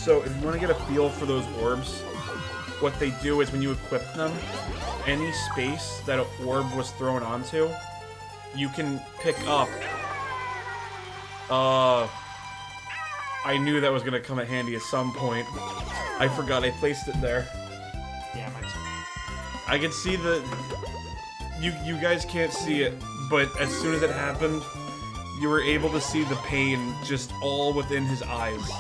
So if you want to get a feel for those orbs, what they do is when you equip them, any space that an orb was thrown onto, you can pick up. I knew that was going to come in handy at some point. I forgot I placed it there. Yeah, I can see the... You guys can't see it, but as soon as it happened, you were able to see the pain just all within his eyes.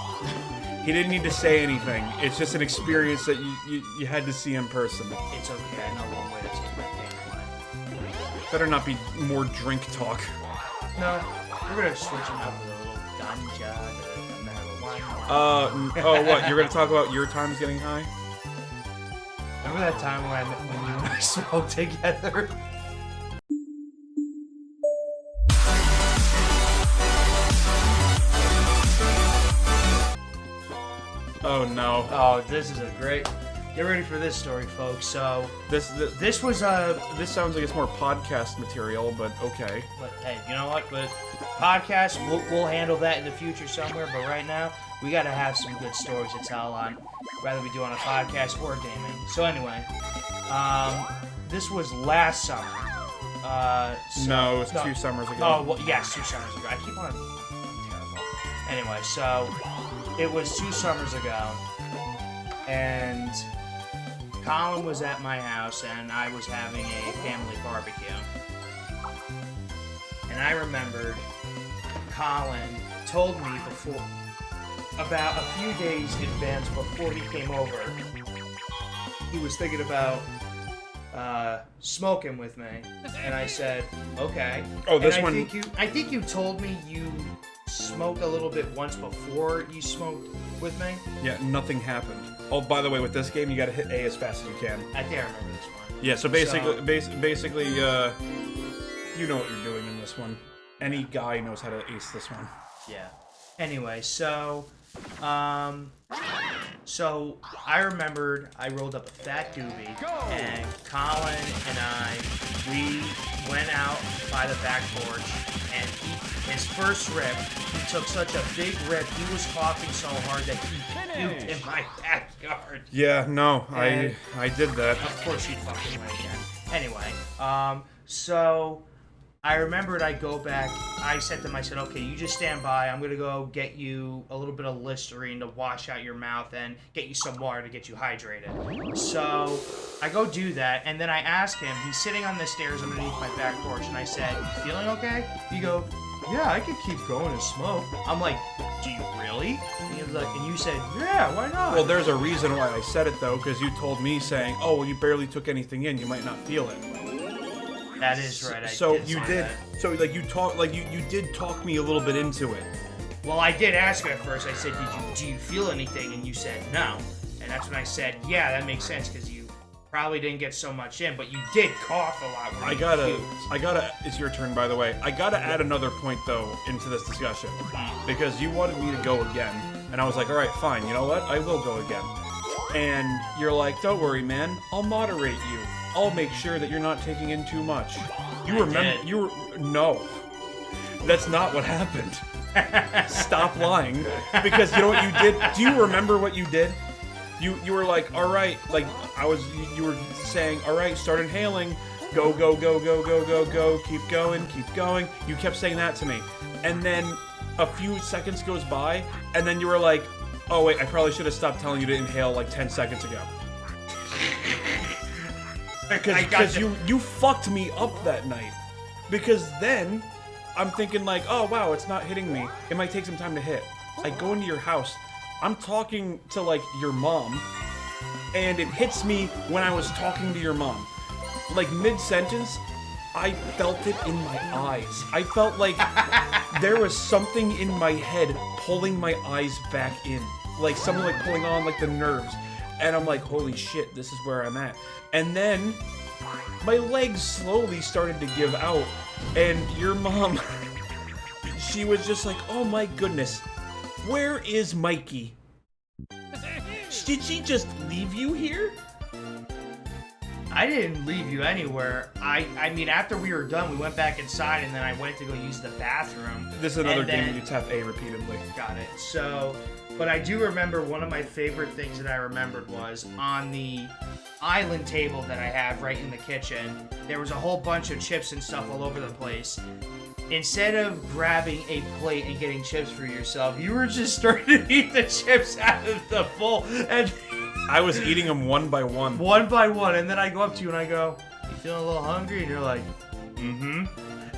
He didn't need to say anything. It's just an experience that you had to see in person. It's okay, I know one way to take my pain away. Better not be more drink talk. No, we're gonna switch it up with a little ganja, the marijuana. Oh, what? You're gonna talk about your times getting high? Remember that time when you and I smoked together? Oh no. Oh, this is a great... Get ready for this story, folks. So, this was a... This sounds like it's more podcast material, but okay. But hey, you know what? But podcast, we'll handle that in the future somewhere. But right now, we gotta have some good stories to tell on, whether we do on a podcast or gaming. So anyway, this was last summer. No, it was 2 summers ago. Oh, well, yes, 2 summers ago. I keep on... I'm terrible. Anyway, so it was 2 summers ago, and Colin was at my house, and I was having a family barbecue. And I remembered Colin told me before, about a few days in advance before he came over, he was thinking about smoking with me. And I said, okay. Oh, this and one... I think you told me you smoked a little bit once before you smoked with me. Yeah, nothing happened. Oh, by the way, with this game, you gotta hit A as fast as you can. I think I remember this one. Yeah, so basically, you know what you're doing in this one. Any guy knows how to ace this one. Yeah. Anyway, so I remembered I rolled up a fat doobie, and Colin and we went out by the back porch, and his first rip, he took such a big rip, he was coughing so hard that he puked in my backyard. Yeah, no, And I did that. Of course you fucking went again. Anyway, so I remembered I go back, I said to him, I said, okay, you just stand by, I'm gonna go get you a little bit of Listerine to wash out your mouth and get you some water to get you hydrated. So I go do that, and then I ask him, he's sitting on the stairs underneath my back porch, and I said, you feeling okay? He goes, yeah, I could keep going and smoke. I'm like, do you really? And he was like, and you said, yeah, why not? Well, there's a reason why I said it, though, because you told me saying, oh, well, you barely took anything in, you might not feel it. That is right. So you did. So like you did talk me a little bit into it. Well, I did ask you at first. I said, do you feel anything? And you said no. And that's when I said, yeah, that makes sense because you probably didn't get so much in, but you did cough a lot. I gotta. It's your turn, by the way. I gotta add another point though into this discussion because you wanted me to go again, and I was like, all right, fine. You know what? I will go again. And you're like, don't worry, man. I'll moderate you. I'll make sure that you're not taking in too much. You remember? No. That's not what happened. Stop lying. Because you know what you did? Do you remember what you did? You were like, all right, like you were saying, all right, start inhaling. Go, go, go, go, go, go, go. Keep going, keep going. You kept saying that to me. And then a few seconds goes by, and then you were like, oh wait, I probably should have stopped telling you to inhale like 10 seconds ago. Because you fucked me up that night. Because then I'm thinking like, oh wow, it's not hitting me. It might take some time to hit. I go into your house. I'm talking to like your mom, and it hits me when I was talking to your mom. Like mid-sentence, I felt it in my eyes. I felt like there was something in my head pulling my eyes back in. Like something like pulling on like the nerves. And I'm like, holy shit, this is where I'm at. And then my legs slowly started to give out. And your mom, she was just like, oh my goodness, where is Mikey? Did she just leave you here? I didn't leave you anywhere. I mean, after we were done, we went back inside, and then I went to go use the bathroom. This is another game where you tap A repeatedly. Got it. So But I do remember one of my favorite things that I remembered was on the island table that I have right in the kitchen, there was a whole bunch of chips and stuff all over the place. Instead of grabbing a plate and getting chips for yourself, you were just starting to eat the chips out of the bowl. And I was eating them one by one. One by one. And then I go up to you and I go, you feeling a little hungry? And you're like, mm-hmm.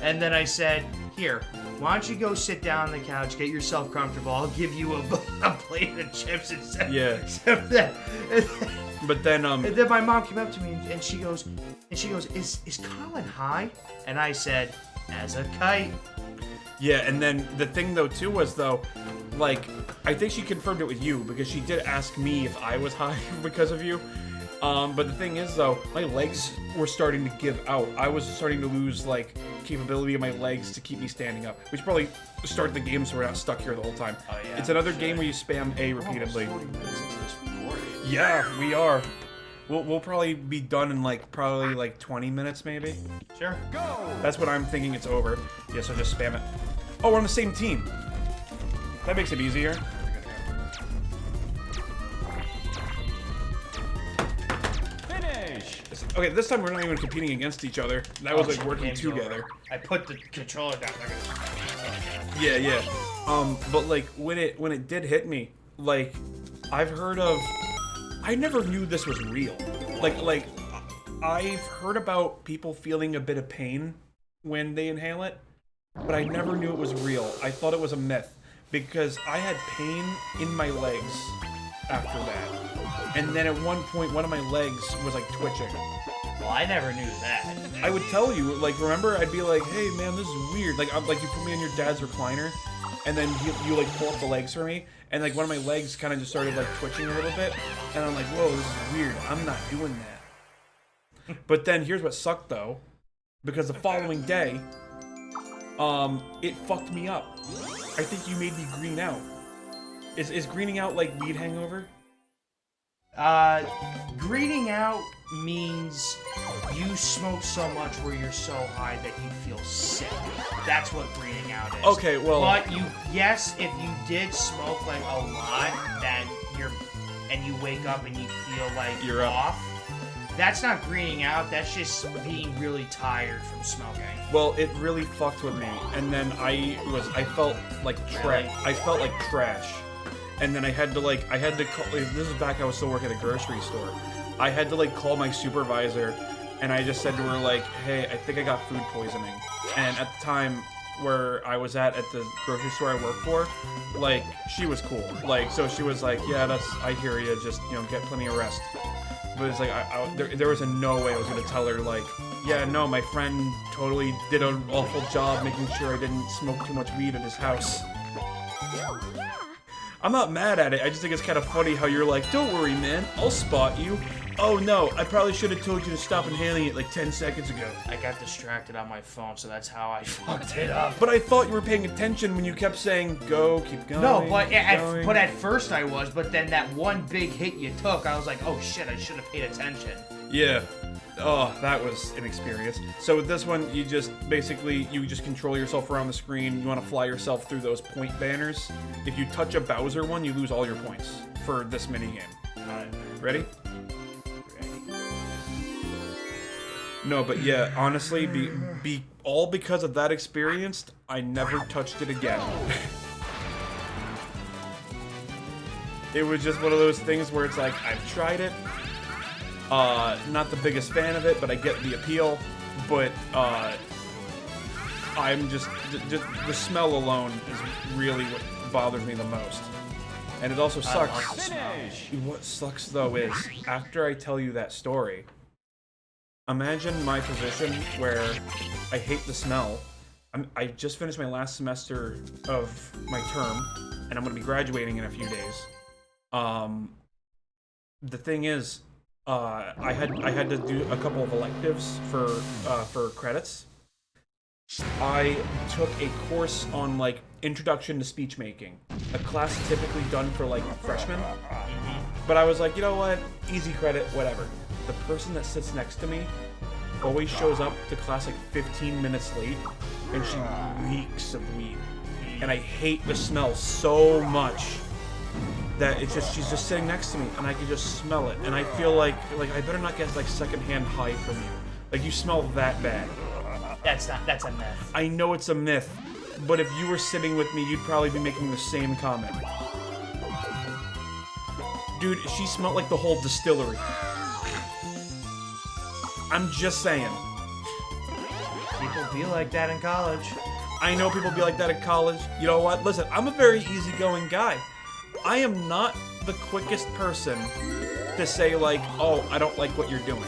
And then I said, here, why don't you go sit down on the couch, get yourself comfortable. I'll give you a plate of chips instead of that. But then, and then my mom came up to me and she goes, is Colin high? And I said, as a kite. Yeah, and then the thing though too was though, like, I think she confirmed it with you because she did ask me if I was high because of you. But the thing is though, my legs were starting to give out. I was starting to lose like capability of my legs to keep me standing up. We should probably start the game so we're not stuck here the whole time. Oh, yeah, it's another game where you spam A repeatedly. We're almost 40 minutes into this recording. Yeah, we are. We'll probably be done in like probably like 20 minutes maybe. Sure. Go! That's what I'm thinking it's over. Yeah, so just spam it. Oh, we're on the same team. That makes it easier. Finish! Okay, this time we're not even competing against each other. That was like working together. I put the controller down. Yeah. But like when it did hit me, like I've heard of. I never knew this was real. Like I've heard about people feeling a bit of pain when they inhale it, but I never knew it was real. I thought it was a myth because I had pain in my legs after that. And then at one point, one of my legs was like twitching. Well, I never knew that. I would tell you, like, remember, I'd be like, hey man, this is weird. Like you put me in your dad's recliner, and then you like pull up the legs for me, and like one of my legs kind of just started like twitching a little bit, and I'm like, whoa, this is weird. I'm not doing that. But then here's what sucked though, because the following day, it fucked me up. I think you made me green out. Is greening out like weed hangover? Greening out means you smoke so much where you're so high that you feel sick. That's what greening out is. Okay, well. But yes, if you did smoke like a lot, and you wake up and you feel like you're off. That's not greening out. That's just being really tired from smoking. Well, it really fucked with me, and then I felt like trash. I felt like trash. And then I had to call, this is back I was still working at a grocery store. I had to like call my supervisor, and I just said to her like, hey, I think I got food poisoning. And at the time where I was at the grocery store I work for, like, she was cool. Like, so she was like, yeah, I hear you, just, get plenty of rest. But it's like, there was no way I was gonna tell her like, yeah, no, my friend totally did an awful job making sure I didn't smoke too much weed at his house. I'm not mad at it, I just think it's kind of funny how you're like, don't worry, man, I'll spot you. Oh no, I probably should have told you to stop inhaling it like 10 seconds ago. I got distracted on my phone, so that's how I fucked it up. But I thought you were paying attention when you kept saying, go, keep going. No, but at first I was, but then that one big hit you took, I was like, oh shit, I should have paid attention. Yeah. Oh, that was an experience. So with this one, you just control yourself around the screen. You want to fly yourself through those point banners. If you touch a Bowser one, you lose all your points for this minigame. Alright. Ready? No, but yeah, honestly, all because of that experience, I never touched it again. It was just one of those things where it's like, I've tried it. Not the biggest fan of it, but I get the appeal. But I'm just the smell alone is really what bothers me the most. And it also sucks. What sucks though is after I tell you that story, imagine my position where I hate the smell. I just finished my last semester of my term, and I'm going to be graduating in a few days. The thing is, I had to do a couple of electives for credits. I took a course on like introduction to speech making, a class typically done for like freshmen. But I was like, you know what? Easy credit, whatever. The person that sits next to me always shows up to class like 15 minutes late, and she reeks of weed. And I hate the smell so much that it's just she's just sitting next to me and I can just smell it, and I feel like I better not get like secondhand high from you. Like you smell that bad. That's a myth. I know it's a myth, but if you were sitting with me, you'd probably be making the same comment. Dude, she smelled like the whole distillery. I'm just saying. People be like that in college. I know people be like that at college. You know what? Listen, I'm a very easygoing guy. I am not the quickest person to say like, oh, I don't like what you're doing.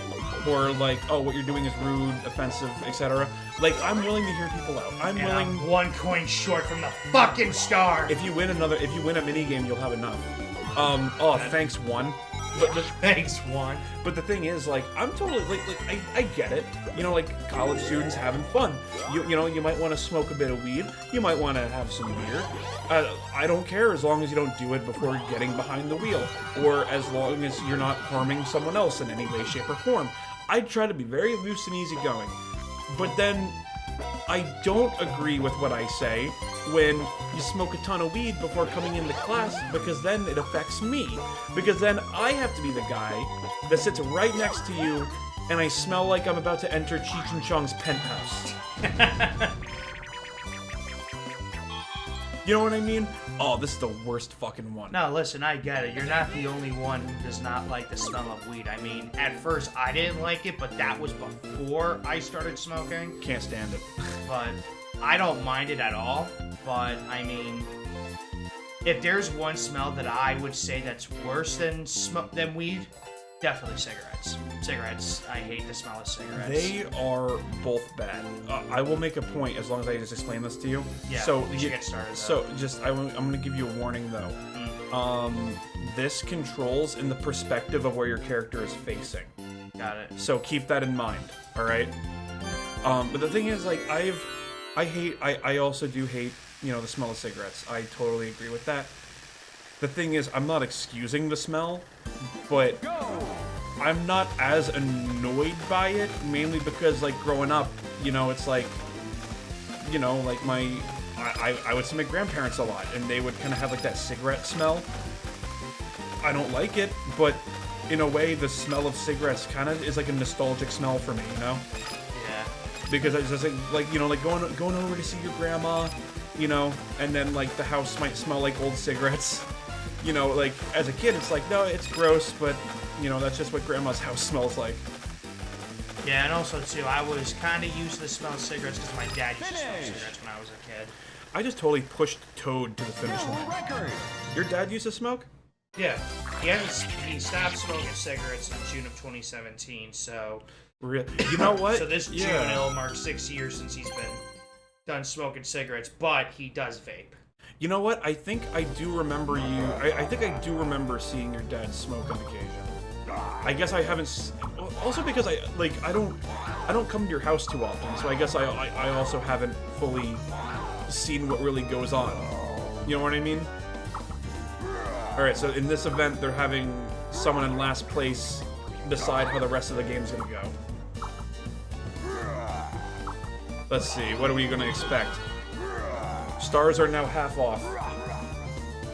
Or like, oh, what you're doing is rude, offensive, etc. Like, I'm willing to hear people out. I'm one coin short from the fucking star. If you win a mini game, you'll have enough. Oh, thanks, one. Thanks, one. But the thing is, like, I'm totally like I get it. You know, like college students having fun. You know, you might want to smoke a bit of weed. You might want to have some beer. I don't care as long as you don't do it before getting behind the wheel, or as long as you're not harming someone else in any way, shape, or form. I try to be very loose and easygoing, but then I don't agree with what I say when you smoke a ton of weed before coming into class, because then it affects me. Because then I have to be the guy that sits right next to you and I smell like I'm about to enter Cheech and Chong's penthouse. You know what I mean? Oh, this is the worst fucking one. No, listen, I get it. You're not the only one who does not like the smell of weed. I mean, at first I didn't like it, but that was before I started smoking. Can't stand it. But I don't mind it at all. But, I mean, if there's one smell that I would say that's worse than weed, definitely cigarettes. Cigarettes, I hate the smell of cigarettes. They are both bad. I will make a point as long as I just explain this to you. Yeah, so we should get started, though. So, I'm going to give you a warning, though. This controls in the perspective of where your character is facing. Got it. So keep that in mind, alright? But the thing is, like, I also do hate, you know, the smell of cigarettes. I totally agree with that. The thing is, I'm not excusing the smell, but I'm not as annoyed by it, mainly because, like, growing up, you know, it's like, you know, like, I would see my grandparents a lot, and they would kind of have, like, that cigarette smell. I don't like it, but in a way, the smell of cigarettes kind of is, like, a nostalgic smell for me, you know? Yeah. Because it's just, like, you know, like, going over to see your grandma, you know, and then, like, the house might smell like old cigarettes. You know, like, as a kid, it's like, no, it's gross, but, you know, that's just what grandma's house smells like. Yeah, and also, too, I was kind of used to the smell of cigarettes because my dad used to smoke cigarettes when I was a kid. I just totally pushed Toad to the finish line. Your dad used to smoke? Yeah. He stopped smoking cigarettes in June of 2017, so... Really? You know what? So this June, it'll mark 6 years since he's been done smoking cigarettes, but he does vape. You know what? I think I do remember you. I think I do remember seeing your dad smoke on occasion. I guess I haven't. Also because I don't come to your house too often, so I guess I also haven't fully seen what really goes on. You know what I mean? All right. So in this event, they're having someone in last place decide how the rest of the game's gonna go. Let's see. What are we gonna expect? Stars are now half off.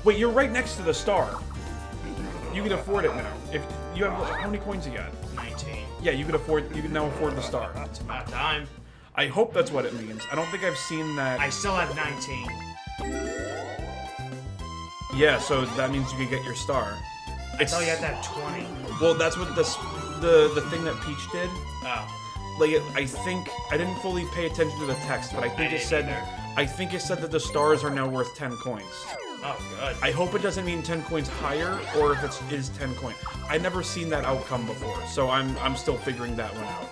Wait, you're right next to the star. You can afford it now. If you have, how many coins you got? 19. Yeah, you can now afford the star. It's about time. I hope that's what it means. I don't think I've seen that. I still have 19. Yeah, so that means you can get your star. I thought you had that 20. Well, that's what the thing that Peach did. Oh. Like, I think I didn't fully pay attention to the text, but I think it said that the stars are now worth 10 coins. Oh, good. I hope it doesn't mean 10 coins higher, or if it is 10 coins. I've never seen that outcome before, so I'm still figuring that one out.